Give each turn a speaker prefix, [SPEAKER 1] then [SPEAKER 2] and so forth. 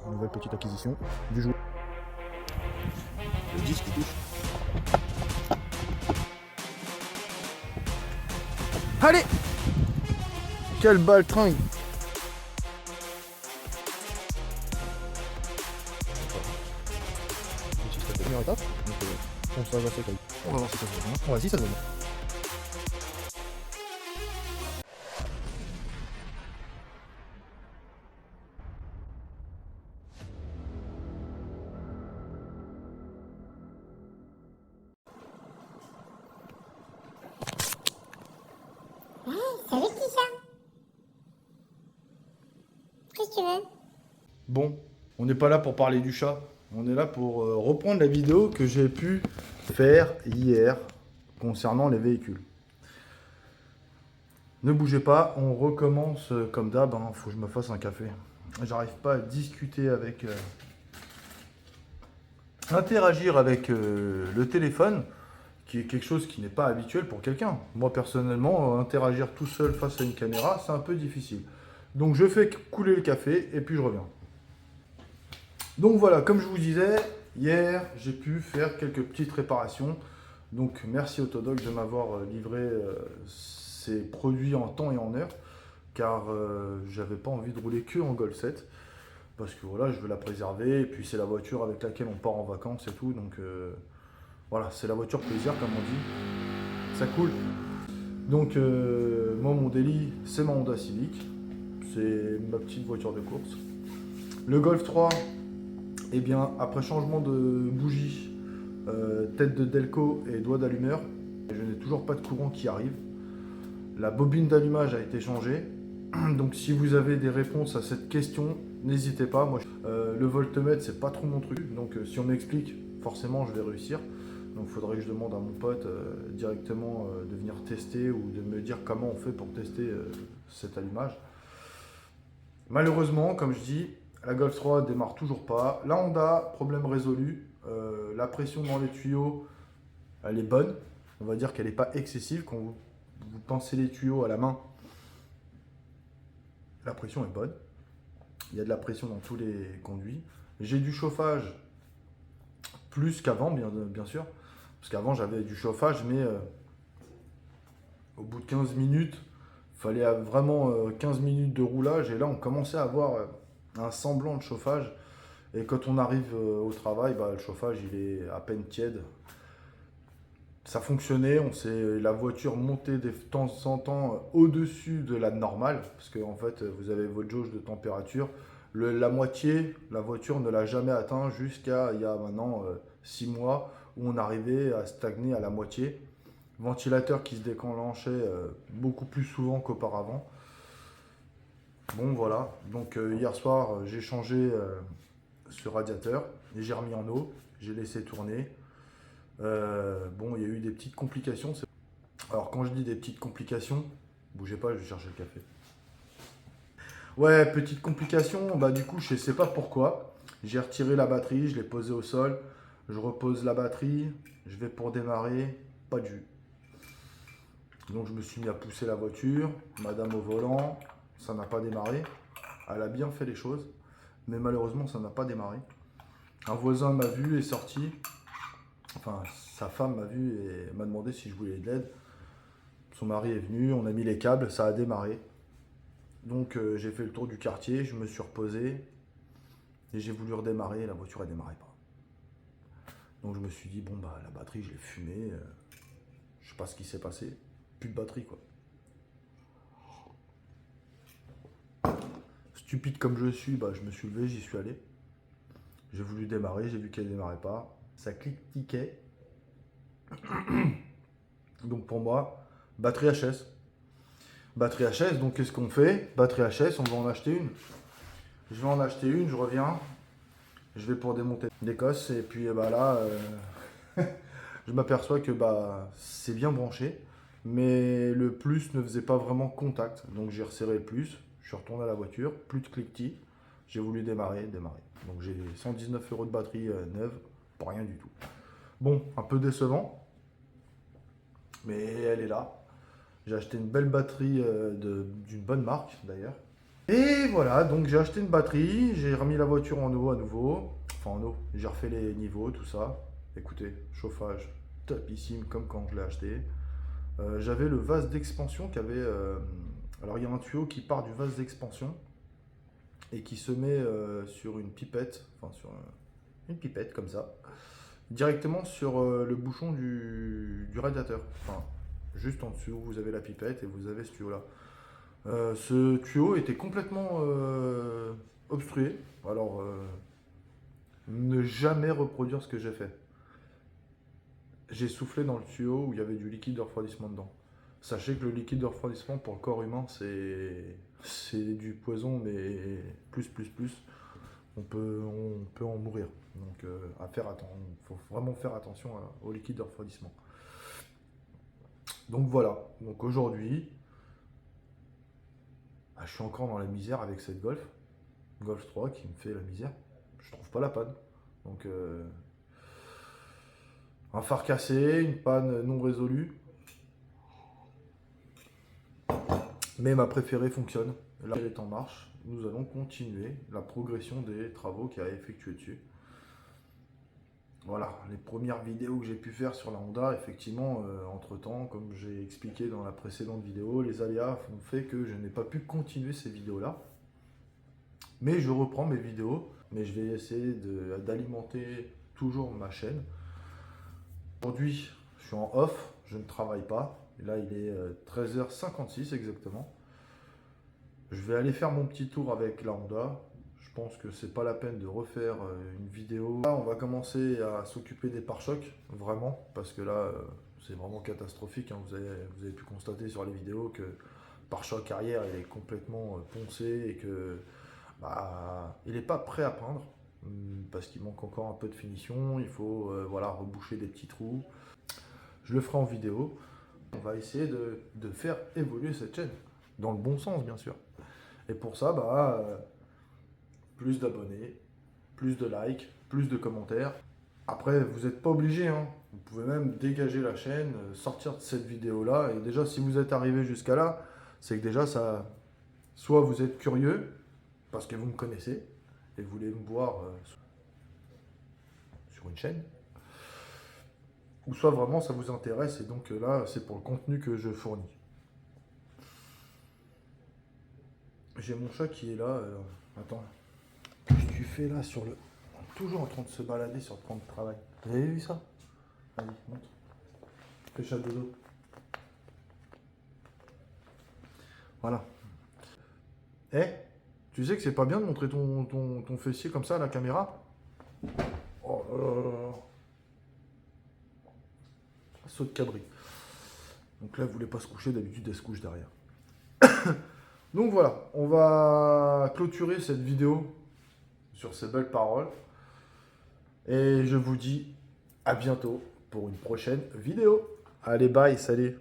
[SPEAKER 1] Nouvelle petite acquisition du jour. Le disque qui touche. Allez! Quelle balle tringue! Première étape, donc on va voir si ça se voit bien. On va voir si ça se voit bien.
[SPEAKER 2] Salut petit chat. Qu'est-ce que tu veux?
[SPEAKER 1] Bon, on n'est pas là pour parler du chat. On est là pour reprendre la vidéo que j'ai pu faire hier concernant les véhicules. Ne bougez pas, on recommence comme d'hab. Faut que je me fasse un café. J'arrive pas à discuter avec... interagir avec le téléphone, qui est quelque chose qui n'est pas habituel pour quelqu'un. Moi, personnellement, interagir tout seul face à une caméra, c'est un peu difficile. Donc, je fais couler le café et puis je reviens. Donc voilà, comme je vous disais, hier, j'ai pu faire quelques petites réparations. Donc, merci Autodoc de m'avoir livré ces produits en temps et en heure, car j'avais pas envie de rouler que en Golf 7. Parce que voilà, je veux la préserver, et puis c'est la voiture avec laquelle on part en vacances et tout, donc voilà, c'est la voiture plaisir comme on dit, ça coule. Donc moi mon délit, c'est ma Honda Civic, c'est ma petite voiture de course. Le Golf 3, eh bien après changement de bougie, tête de Delco et doigt d'allumeur, je n'ai toujours pas de courant qui arrive. La bobine d'allumage a été changée. Donc si vous avez des réponses à cette question, n'hésitez pas. Moi, le voltmètre, c'est pas trop mon truc. Donc si on m'explique, forcément, je vais réussir. Donc il faudrait que je demande à mon pote directement de venir tester ou de me dire comment on fait pour tester cet allumage. Malheureusement, comme je dis, la Golf 3 démarre toujours pas. La Honda, problème résolu. La pression dans les tuyaux, elle est bonne. On va dire qu'elle n'est pas excessive. Quand vous pensez les tuyaux à la main, la pression est bonne. Il y a de la pression dans tous les conduits. J'ai du chauffage plus qu'avant, bien sûr. Parce qu'avant, j'avais du chauffage, mais au bout de 15 minutes, il fallait vraiment 15 minutes de roulage. Et là, on commençait à avoir un semblant de chauffage. Et quand on arrive au travail, le chauffage, il est à peine tiède. Ça fonctionnait, la voiture montait de temps en temps au-dessus de la normale, parce que en fait, vous avez votre jauge de température. La moitié, la voiture ne l'a jamais atteint jusqu'à il y a maintenant 6 mois, où on arrivait à stagner à la moitié. Ventilateur qui se déclenchait beaucoup plus souvent qu'auparavant. Bon voilà, donc hier soir, j'ai changé ce radiateur, et j'ai remis en eau, j'ai laissé tourner. Bon, il y a eu des petites complications. Alors, quand je dis des petites complications, bougez pas, je vais chercher le café. Ouais, petite complication, du coup, je sais pas pourquoi. J'ai retiré la batterie, je l'ai posée au sol. Je repose la batterie, je vais pour démarrer, pas de jus. Donc, je me suis mis à pousser la voiture, madame au volant, ça n'a pas démarré. Elle a bien fait les choses, mais malheureusement, ça n'a pas démarré. Un voisin m'a vu, est sorti. Enfin, sa femme m'a vu et m'a demandé si je voulais de l'aide. Son mari est venu, on a mis les câbles, ça a démarré. Donc j'ai fait le tour du quartier, je me suis reposé et j'ai voulu redémarrer, la voiture ne démarrait pas. Donc je me suis dit, bon la batterie je l'ai fumée, je sais pas ce qui s'est passé, plus de batterie quoi. Stupide comme je suis, je me suis levé, j'y suis allé. J'ai voulu démarrer, j'ai vu qu'elle ne démarrait pas. Ça cliquait. Donc pour moi, batterie HS. Batterie HS, donc qu'est-ce qu'on fait? Batterie HS, on va en acheter une. Je vais en acheter une, je reviens. Je vais pour démonter l'Écosse et puis là, je m'aperçois que c'est bien branché. Mais le plus ne faisait pas vraiment contact. Donc j'ai resserré le plus, je suis retourné à la voiture, plus de cliquetis. J'ai voulu démarrer. Donc j'ai 119 € de batterie neuve, pour rien du tout. Bon, un peu décevant, mais elle est là. J'ai acheté une belle batterie d'une bonne marque d'ailleurs. Et voilà, donc j'ai acheté une batterie, j'ai remis la voiture en eau à nouveau. Enfin en eau, j'ai refait les niveaux, tout ça. Écoutez, chauffage topissime comme quand je l'ai acheté. J'avais le vase d'expansion qui avait... alors il y a un tuyau qui part du vase d'expansion et qui se met sur une pipette, enfin sur une pipette comme ça, directement sur le bouchon du radiateur. Enfin, juste en dessous, vous avez la pipette et vous avez ce tuyau-là. Ce tuyau était complètement obstrué. Alors, ne jamais reproduire ce que j'ai fait. J'ai soufflé dans le tuyau où il y avait du liquide de refroidissement dedans. Sachez que le liquide de refroidissement pour le corps humain, c'est du poison, mais plus. On peut en mourir. Donc, il faut vraiment faire attention au liquide de refroidissement. Donc voilà. Donc aujourd'hui, je suis encore dans la misère avec cette Golf 3 qui me fait la misère. Je trouve pas la panne. Donc un phare cassé, une panne non résolue. Mais ma préférée fonctionne. Là, elle est en marche. Nous allons continuer la progression des travaux qu'il y a effectués dessus. Voilà, les premières vidéos que j'ai pu faire sur la Honda, effectivement, entre-temps, comme j'ai expliqué dans la précédente vidéo, les aléas ont fait que je n'ai pas pu continuer ces vidéos-là. Mais je reprends mes vidéos, mais je vais essayer d'alimenter toujours ma chaîne. Aujourd'hui, je suis en off, je ne travaille pas. Et là, il est 13h56 exactement. Je vais aller faire mon petit tour avec la Honda. Je pense que c'est pas la peine de refaire une vidéo. Là, on va commencer à s'occuper des pare-chocs, vraiment, parce que là, c'est vraiment catastrophique. Hein. Vous avez pu constater sur les vidéos que le pare-choc arrière il est complètement poncé et que il n'est pas prêt à peindre parce qu'il manque encore un peu de finition. Il faut voilà, reboucher des petits trous. Je le ferai en vidéo. On va essayer de faire évoluer cette chaîne, dans le bon sens bien sûr. Et pour ça, plus d'abonnés, plus de likes, plus de commentaires. Après, vous n'êtes pas obligé, hein. Vous pouvez même dégager la chaîne, sortir de cette vidéo-là. Et déjà, si vous êtes arrivé jusqu'à là, c'est que déjà, soit vous êtes curieux, parce que vous me connaissez, et vous voulez me voir sur une chaîne, ou soit vraiment ça vous intéresse, et donc là, c'est pour le contenu que je fournis. J'ai mon chat qui est là. Attends. Qu'est-ce que tu fais là sur le... Toujours en train de se balader sur le plan de travail. Vous avez vu ça? Allez, montre. Fais chat dodo. Voilà. Tu sais que c'est pas bien de montrer ton fessier comme ça à la caméra? Oh là là là là. Saut de cabri. Donc là, elle voulait pas se coucher, d'habitude elle se couche derrière. Donc voilà, on va clôturer cette vidéo sur ces belles paroles. Et je vous dis à bientôt pour une prochaine vidéo. Allez, bye, salut.